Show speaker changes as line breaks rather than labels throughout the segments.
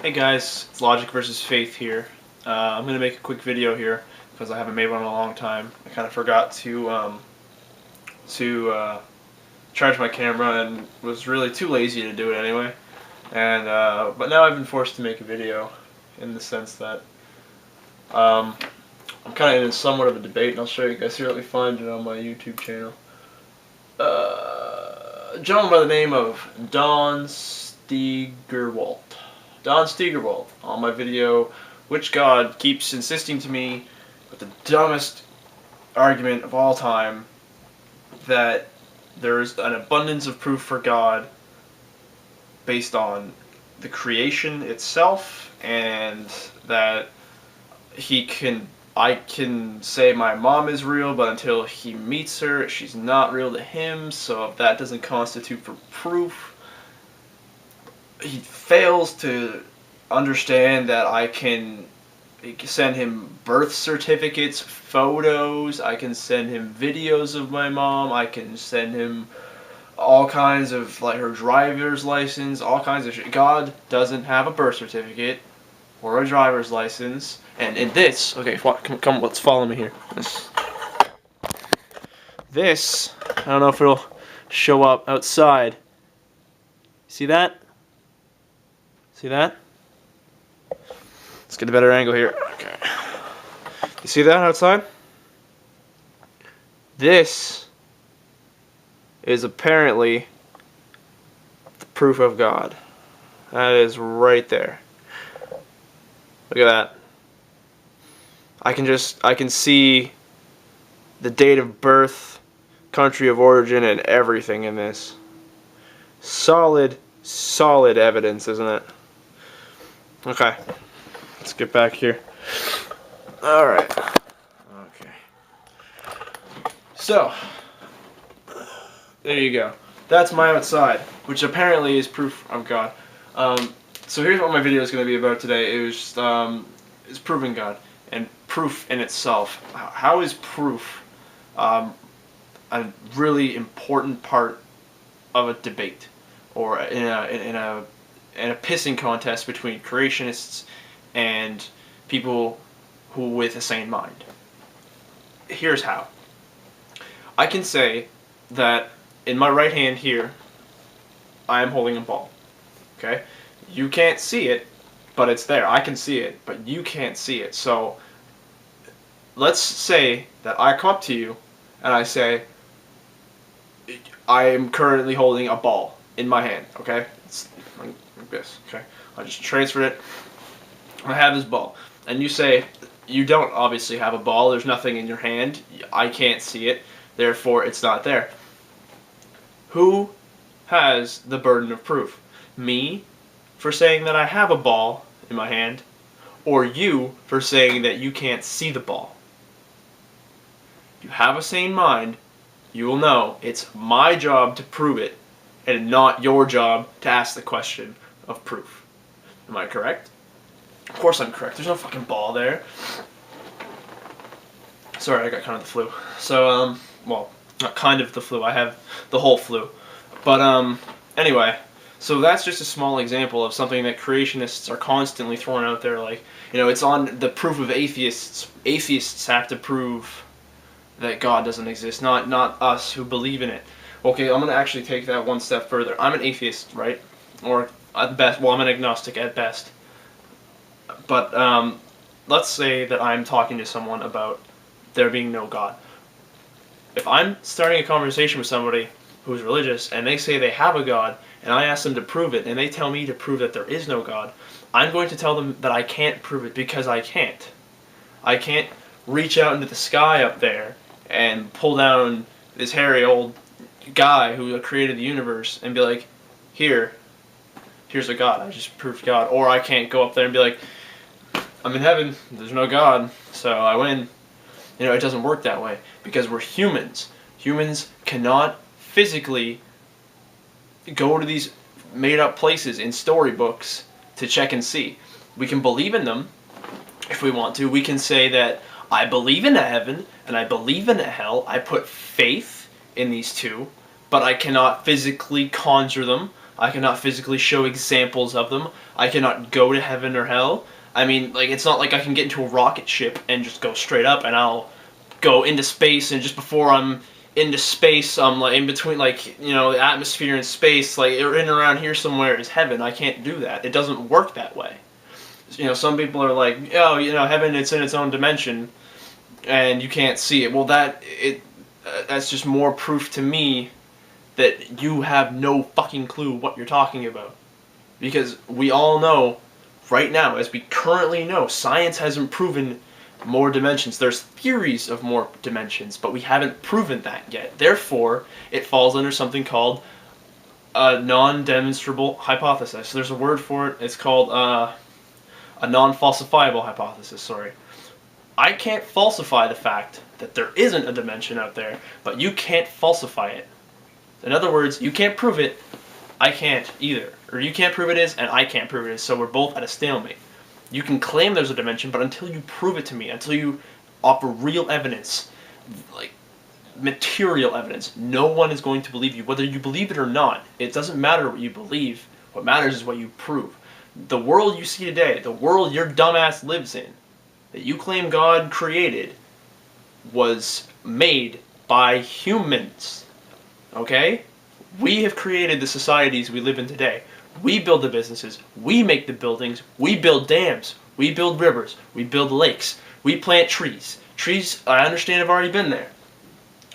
Hey guys, it's LogicvsFaith here. I'm going to make a quick video here because I haven't made one in a long time. I kind of forgot to charge my camera and was really too lazy to do it anyway. And but now I've been forced to make a video in the sense that I'm kind of in somewhat of a debate, and I'll show you guys here. Let me find it on my YouTube channel. A gentleman by the name of Don Steigerwalt. On my video, which God keeps insisting to me with the dumbest argument of all time that there's an abundance of proof for God based on the creation itself, and that I can say my mom is real, but until he meets her, she's not real to him, so if that doesn't constitute for proof, he fails to understand that I can send him birth certificates, photos, I can send him videos of my mom, I can send him all kinds of, like, her driver's license, all kinds of shit. God doesn't have a birth certificate or a driver's license. And in this, okay, come, let's follow me here. This, I don't know if it'll show up outside. See that? See that? Let's get a better angle here. Okay. You see that outside? This is apparently the proof of God. That is right there. Look at that. I can see the date of birth, country of origin, and everything in this. Solid evidence, isn't it? Okay. Let's get back here. Alright. Okay. So, there you go. That's my outside, which apparently is proof of God. So here's what my video is going to be about today. It's proving God, and proof in itself. How is proof a really important part of a debate, or in a pissing contest between creationists and people who with a sane mind? Here's how. I can say that in my right hand here, I am holding a ball. Okay? You can't see it, but it's there. I can see it, but you can't see it. So let's say that I come up to you and I say, I am currently holding a ball in my hand. Okay? It's like this. Okay? I just transferred it. I have this ball. And you say, you don't obviously have a ball. There's nothing in your hand. I can't see it. Therefore, it's not there. Who has the burden of proof? Me for saying that I have a ball in my hand, or you for saying that you can't see the ball? If you have a sane mind, you will know it's my job to prove it, and not your job to ask the question of proof. Am I correct? Of course I'm correct. There's no fucking ball there. Sorry, I got kind of the flu. So, well, not kind of the flu. I have the whole flu. But, anyway, so that's just a small example of something that creationists are constantly throwing out there. Like, you know, it's on the proof of atheists. Atheists have to prove that God doesn't exist, not us who believe in it. Okay, I'm going to actually take that one step further. I'm an atheist, right? Or at best, well, I'm an agnostic at best. But let's say that I'm talking to someone about there being no God. If I'm starting a conversation with somebody who's religious and they say they have a God, and I ask them to prove it, and they tell me to prove that there is no God, I'm going to tell them that I can't prove it because I can't. I can't reach out into the sky up there and pull down this hairy old guy who created the universe and be like, here's a God, I just proved God. Or I can't go up there and be like, I'm in heaven, there's no God, so I win. You know, it doesn't work that way, because we're humans. Humans cannot physically go to these made-up places in storybooks to check and see. We can believe in them if we want to. We can say that I believe in a heaven and I believe in a hell. I put faith in these two, but I cannot physically conjure them. I cannot physically show examples of them. I cannot go to heaven or hell. I mean, like, it's not like I can get into a rocket ship and just go straight up and I'll go into space, and just before I'm into space, I'm like in between, like, you know, the atmosphere and space, like in and around here somewhere is heaven. I can't do that. It doesn't work that way. You know, some people are like, oh, you know, heaven, it's in its own dimension and you can't see it. Well, that's just more proof to me that you have no fucking clue what you're talking about. Because we all know, right now, as we currently know, science hasn't proven more dimensions. There's theories of more dimensions, but we haven't proven that yet. Therefore, it falls under something called a non-demonstrable hypothesis. There's a word for it. It's called a non-falsifiable hypothesis, sorry. I can't falsify the fact that there isn't a dimension out there, but you can't falsify it. In other words, you can't prove it, I can't either. Or you can't prove it is, and I can't prove it is, so we're both at a stalemate. You can claim there's a dimension, but until you prove it to me, until you offer real evidence, like material evidence, no one is going to believe you. Whether you believe it or not, it doesn't matter what you believe. What matters is what you prove. The world you see today, the world your dumbass lives in, that you claim God created, was made by humans. Okay? We have created the societies we live in today. We build the businesses, we make the buildings, we build dams, we build rivers, we build lakes, we plant trees. Trees, I understand, have already been there,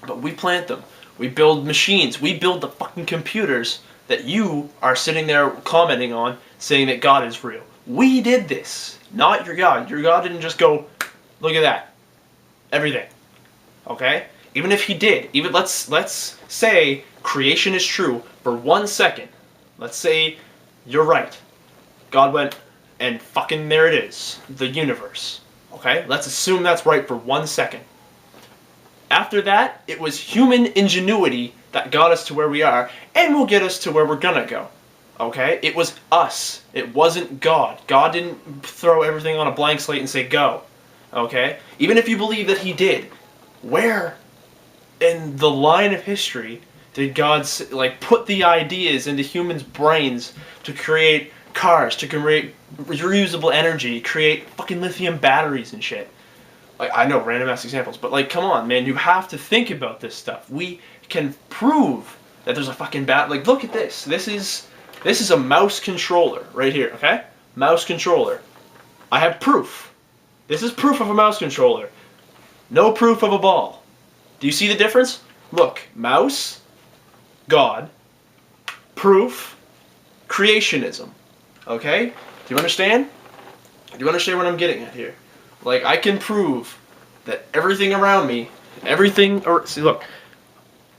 but we plant them. We build machines, we build the fucking computers that you are sitting there commenting on, saying that God is real. We did this, not your God. Your God didn't just go, look at that, everything, okay? Even if he did, even let's say creation is true for 1 second. Let's say you're right. God went and fucking there it is, the universe. Okay? Let's assume that's right for 1 second. After that, it was human ingenuity that got us to where we are and will get us to where we're gonna go. Okay? It was us. It wasn't God. God didn't throw everything on a blank slate and say go. Okay? Even if you believe that he did, where in the line of history did God put the ideas into humans' brains to create cars, to create reusable energy, create fucking lithium batteries and shit? Like, I know, random ass examples, but like, come on, man, you have to think about this stuff. We can prove that there's a fucking like, look at this. This is a mouse controller right here, okay? Mouse controller. I have proof. This is proof of a mouse controller. No proof of a ball. Do you see the difference? Look, mouse, God, proof, creationism. Okay? Do you understand? Do you understand what I'm getting at here? Like, I can prove that everything around me, see, look,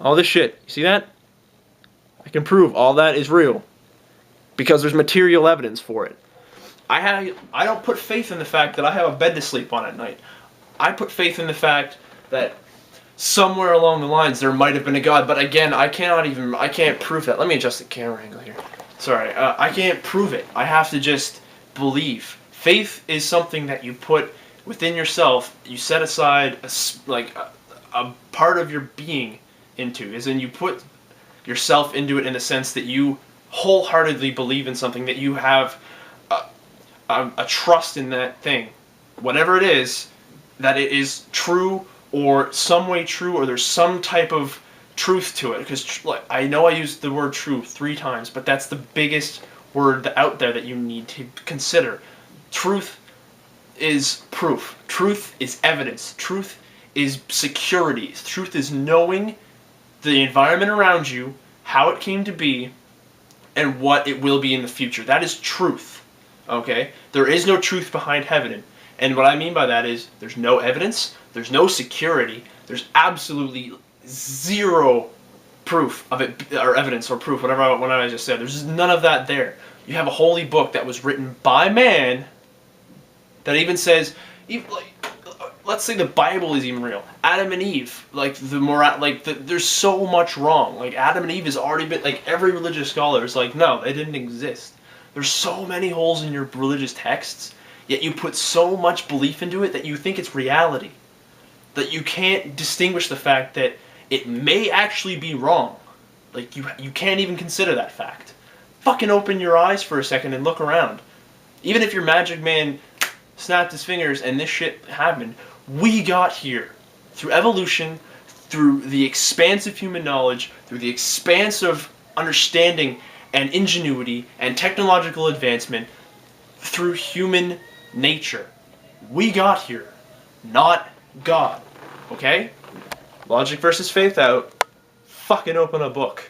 all this shit, you see that? I can prove all that is real because there's material evidence for it. I don't put faith in the fact that I have a bed to sleep on at night. I put faith in the fact that somewhere along the lines there might have been a God, but again, I can't prove that. Let me adjust the camera angle here. Sorry, I can't prove it. I have to just believe. Faith is something that you put within yourself. You set aside a part of your being into, as in you put yourself into it in the sense that you wholeheartedly believe in something, that you have a trust in that thing, whatever it is, that it is true or some way true, or there's some type of truth to it. Because I know I used the word truth 3 times, but that's the biggest word out there that you need to consider. Truth is proof. Truth is evidence. Truth is security. Truth is knowing the environment around you, how it came to be, and what it will be in the future. That is truth. Okay? There is no truth behind heaven. And what I mean by that is there's no evidence, there's no security, there's absolutely zero proof of it, or evidence or proof, whatever I just said. There's none of that there. You have a holy book that was written by man that even says, let's say the Bible is even real. Adam and Eve, there's so much wrong. Like, Adam and Eve has already been, like, every religious scholar is like, no, they didn't exist. There's so many holes in your religious texts, yet you put so much belief into it that you think it's reality. That you can't distinguish the fact that it may actually be wrong. Like, you can't even consider that fact. fucking open your eyes for a second and look around. Even if your magic man snapped his fingers and this shit happened, we got here through evolution, through the expanse of human knowledge, through the expanse of understanding and ingenuity and technological advancement, through human nature. We got here, not God. Okay? Logic versus faith out. Fucking open a book.